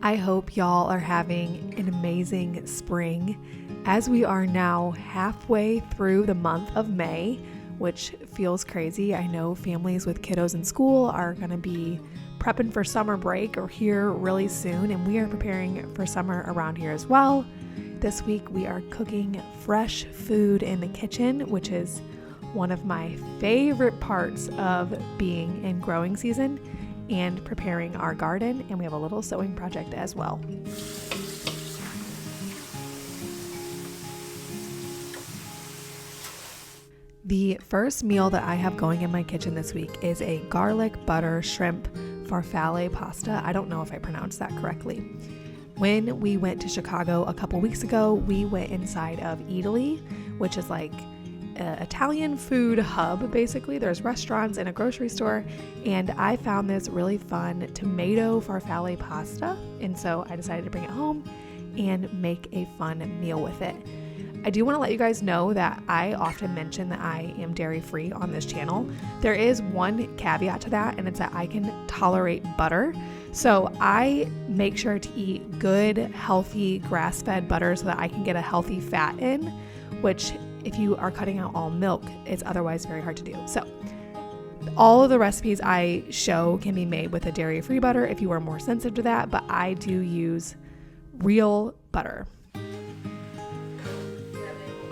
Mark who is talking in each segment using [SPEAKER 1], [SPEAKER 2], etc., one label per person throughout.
[SPEAKER 1] I hope y'all are having an amazing spring as we are now halfway through the month of May, which feels crazy. I know families with kiddos in school are going to be prepping for summer break or here really soon, and we are preparing for summer around here as well. This week we are cooking fresh food in the kitchen, which is one of my favorite parts of being in growing season and preparing our garden, and we have a little sewing project as well. The first meal that I have going in my kitchen this week is a garlic butter shrimp farfalle pasta. I don't know if I pronounced that correctly. When we went to Chicago a couple weeks ago, we went inside of Italy, which is like an Italian food hub. Basically, there's restaurants and a grocery store, and I found this really fun tomato farfalle pasta, and so I decided to bring it home and make a fun meal with it. I do want to let you guys know that I often mention that I am dairy-free on this channel. There is one caveat to that, and it's that I can tolerate butter. So I make sure to eat good, healthy, grass-fed butter so that I can get a healthy fat in, which if you are cutting out all milk, it's otherwise very hard to do. So all of the recipes I show can be made with a dairy-free butter if you are more sensitive to that, but I do use real butter.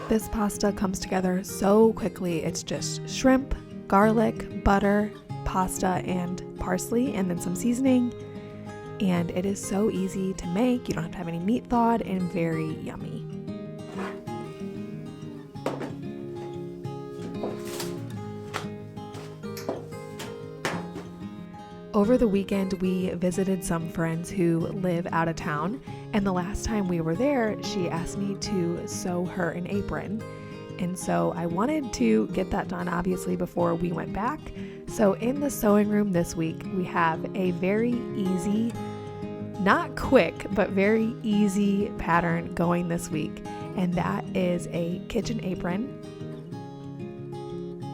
[SPEAKER 1] This pasta comes together so quickly. It's just shrimp, garlic, butter, pasta, and parsley, and then some seasoning. And it is so easy to make. You don't have to have any meat thawed, and very yummy. Over the weekend, we visited some friends who live out of town, and the last time we were there, she asked me to sew her an apron. And so I wanted to get that done, obviously, before we went back. So in the sewing room this week, we have a very easy, not quick, but very easy pattern going this week, and that is a kitchen apron.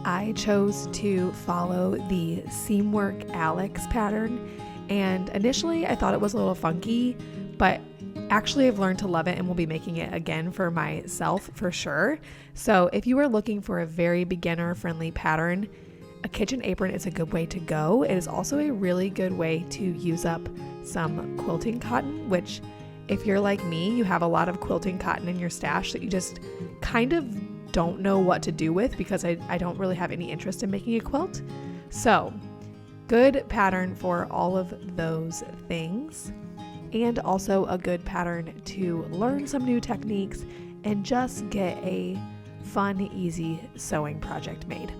[SPEAKER 1] I chose to follow the Seamwork Alex pattern, and initially I thought it was a little funky, but actually I've learned to love it and will be making it again for myself for sure. So if you are looking for a very beginner friendly pattern, a kitchen apron is a good way to go. It is also a really good way to use up some quilting cotton, which if you're like me, you have a lot of quilting cotton in your stash that you just kind of don't know what to do with because I don't really have any interest in making a quilt. So good pattern for all of those things, and also a good pattern to learn some new techniques and just get a fun, easy sewing project made.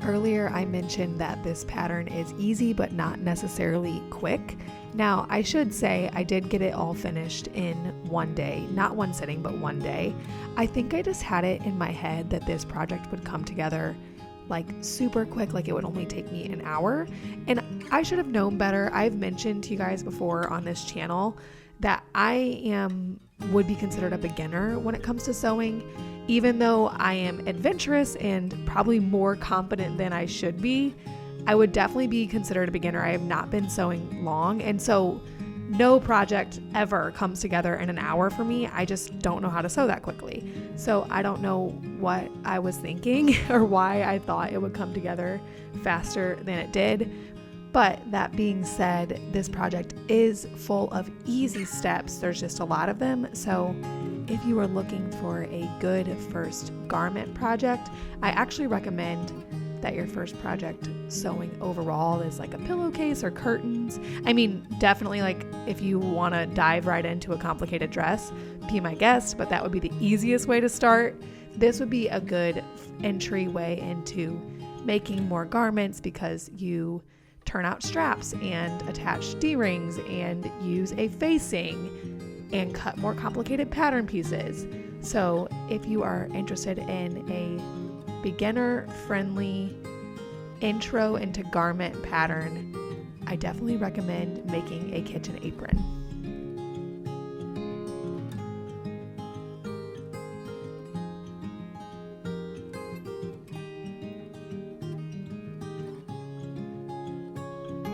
[SPEAKER 1] Earlier, I mentioned that this pattern is easy but not necessarily quick. Now, I should say I did get it all finished in one day, not one sitting, but one day. I think I just had it in my head that this project would come together like super quick, like it would only take me an hour. And I should have known better. I've mentioned to you guys before on this channel that I would be considered a beginner when it comes to sewing. Even though I am adventurous and probably more competent than I should be, I would definitely be considered a beginner. I have not been sewing long, and so no project ever comes together in an hour for me. I just don't know how to sew that quickly. So I don't know what I was thinking or why I thought it would come together faster than it did. But that being said, this project is full of easy steps. There's just a lot of them. So if you are looking for a good first garment project, I actually recommend that your first project sewing overall is like a pillowcase or curtains. I mean, definitely like if you want to dive right into a complicated dress, be my guest, but that would be the easiest way to start. This would be a good entryway into making more garments because you turn out straps and attach D-rings and use a facing and cut more complicated pattern pieces. So if you are interested in a beginner-friendly intro into garment pattern, I definitely recommend making a kitchen apron.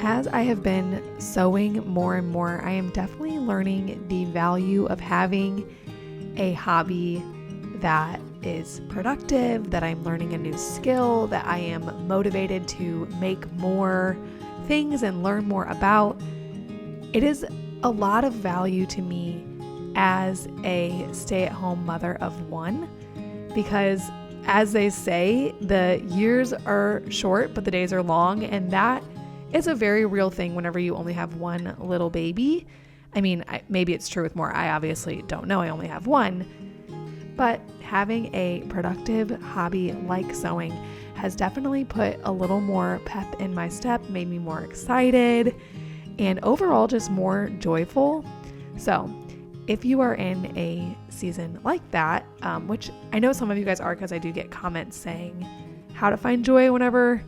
[SPEAKER 1] As I have been sewing more and more, I am definitely learning the value of having a hobby that is productive, that I'm learning a new skill, that I am motivated to make more things and learn more about. It is a lot of value to me as a stay-at-home mother of one, because as they say, the years are short, but the days are long, and that is a very real thing whenever you only have one little baby. I mean, maybe it's true with more. I obviously don't know. I only have one. But having a productive hobby like sewing has definitely put a little more pep in my step, made me more excited, and overall just more joyful. So if you are in a season like that, which I know some of you guys are, because I do get comments saying how to find joy whenever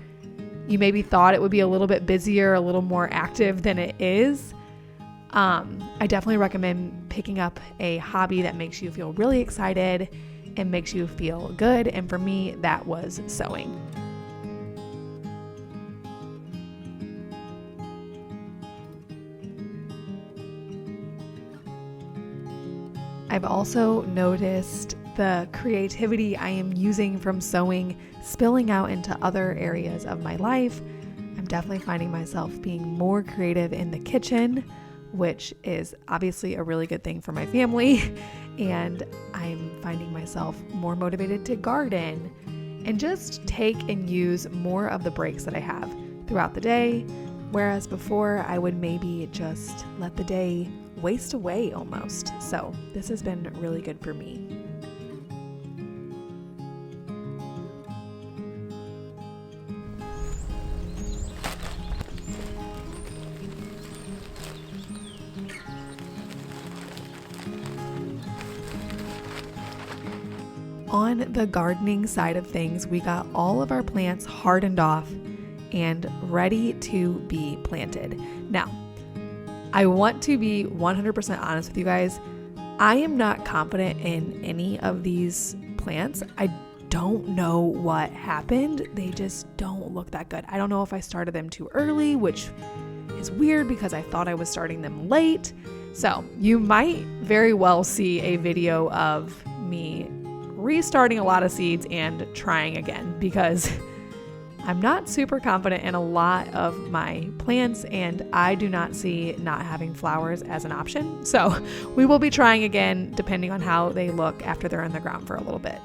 [SPEAKER 1] you maybe thought it would be a little bit busier, a little more active than it is. I definitely recommend picking up a hobby that makes you feel really excited and makes you feel good. And for me, that was sewing. I've also noticed the creativity I am using from sewing spilling out into other areas of my life. I'm definitely finding myself being more creative in the kitchen, which is obviously a really good thing for my family. And I'm finding myself more motivated to garden and just take and use more of the breaks that I have throughout the day. Whereas before I would maybe just let the day waste away almost. So this has been really good for me. On the gardening side of things, we got all of our plants hardened off and ready to be planted. Now, I want to be 100% honest with you guys. I am not confident in any of these plants. I don't know what happened. They just don't look that good. I don't know if I started them too early, which is weird because I thought I was starting them late. So you might very well see a video of me restarting a lot of seeds and trying again, because I'm not super confident in a lot of my plants, and I do not see not having flowers as an option. So we will be trying again depending on how they look after they're in the ground for a little bit.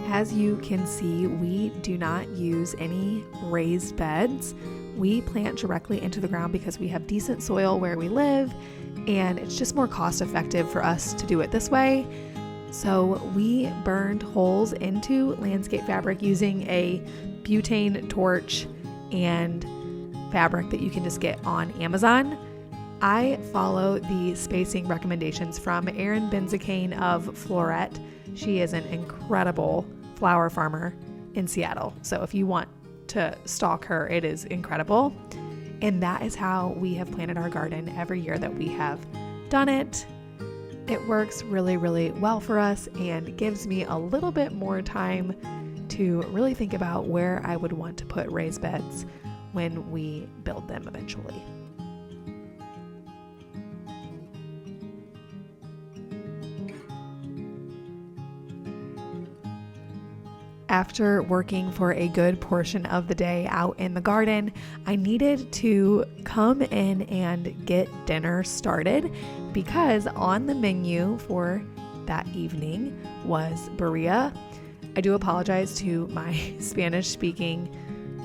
[SPEAKER 1] As you can see, we do not use any raised beds. We plant directly into the ground because we have decent soil where we live, and it's just more cost effective for us to do it this way. So we burned holes into landscape fabric using a butane torch and fabric that you can just get on Amazon. I follow the spacing recommendations from Erin Benzacane of Floret. She is an incredible flower farmer in Seattle. So if you want to stalk her, it is incredible. And that is how we have planted our garden every year that we have done it. It works really, really well for us and gives me a little bit more time to really think about where I would want to put raised beds when we build them eventually. After working for a good portion of the day out in the garden, I needed to come in and get dinner started, because on the menu for that evening was birria. I do apologize to my Spanish-speaking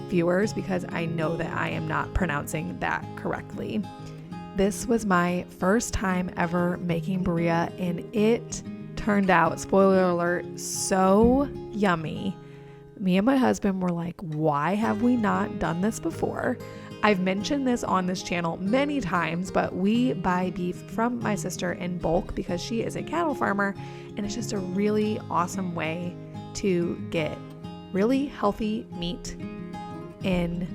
[SPEAKER 1] viewers because I know that I am not pronouncing that correctly. This was my first time ever making birria, and it turned out, spoiler alert, so yummy. Me and my husband were like, why have we not done this before? I've mentioned this on this channel many times, but we buy beef from my sister in bulk because she is a cattle farmer, and it's just a really awesome way to get really healthy meat in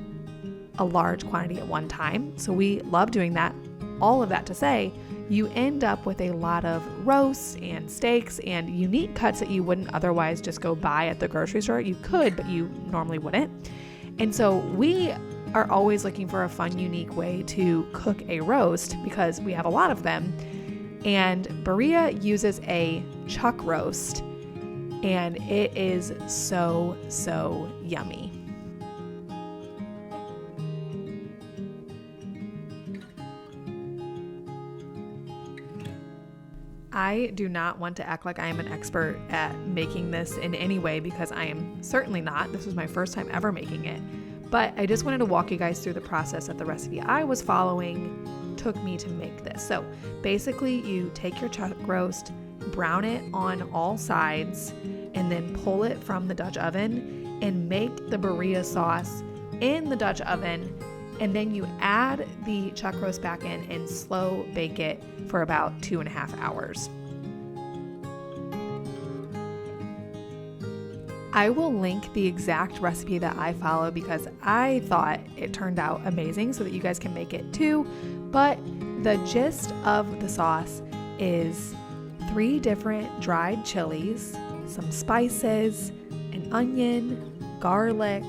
[SPEAKER 1] a large quantity at one time. So we love doing that. All of that to say, you end up with a lot of roasts and steaks and unique cuts that you wouldn't otherwise just go buy at the grocery store. You could, but you normally wouldn't. And so we are always looking for a fun, unique way to cook a roast because we have a lot of them. And Berea uses a chuck roast, and it is so, so yummy. I do not want to act like I am an expert at making this in any way because I am certainly not. This was my first time ever making it. But I just wanted to walk you guys through the process that the recipe I was following took me to make this. So basically you take your chuck roast, brown it on all sides, and then pull it from the Dutch oven and make the Berea sauce in the Dutch oven. And then you add the chuck roast back in and slow bake it for about 2.5 hours. I will link the exact recipe that I follow because I thought it turned out amazing so that you guys can make it too. But the gist of the sauce is 3 different dried chilies, some spices, an onion, garlic,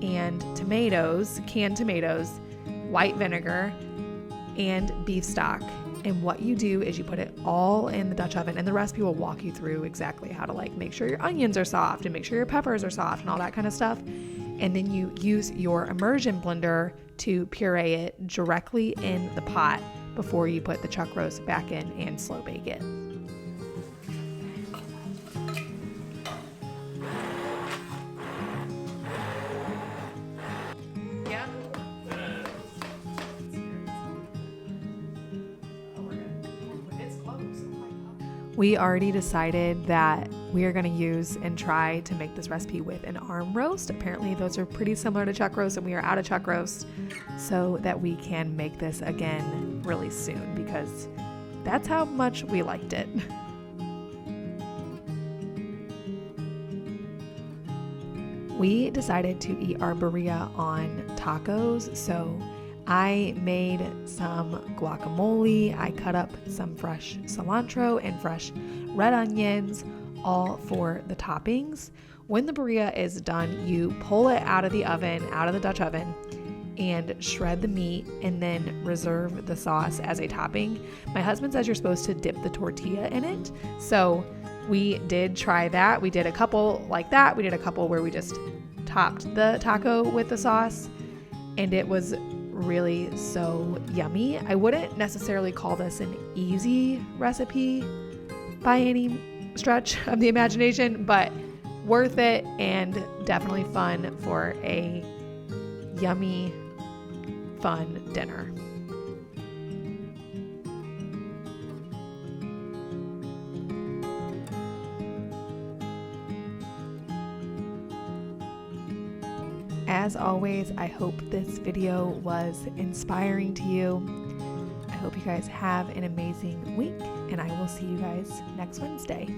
[SPEAKER 1] and tomatoes, canned tomatoes, white vinegar, and beef stock. And what you do is you put it all in the Dutch oven, and the recipe will walk you through exactly how to make sure your onions are soft and make sure your peppers are soft and all that kind of stuff. And then you use your immersion blender to puree it directly in the pot before you put the chuck roast back in and slow bake it. We already decided that we are going to use and try to make this recipe with an arm roast. Apparently those are pretty similar to chuck roast, and we are out of chuck roast, so that we can make this again really soon because that's how much we liked it. We decided to eat our Berea on tacos, so I made some guacamole. I cut up some fresh cilantro and fresh red onions, all for the toppings. When the Berea is done, you pull it out of the oven, out of the Dutch oven, and shred the meat and then reserve the sauce as a topping. My husband says you're supposed to dip the tortilla in it, so we did try that. We did a couple like that. We did a couple where we just topped the taco with the sauce, and it was really so yummy. I wouldn't necessarily call this an easy recipe by any stretch of the imagination, but worth it and definitely fun for a yummy, fun dinner. As always, I hope this video was inspiring to you. I hope you guys have an amazing week, and I will see you guys next Wednesday.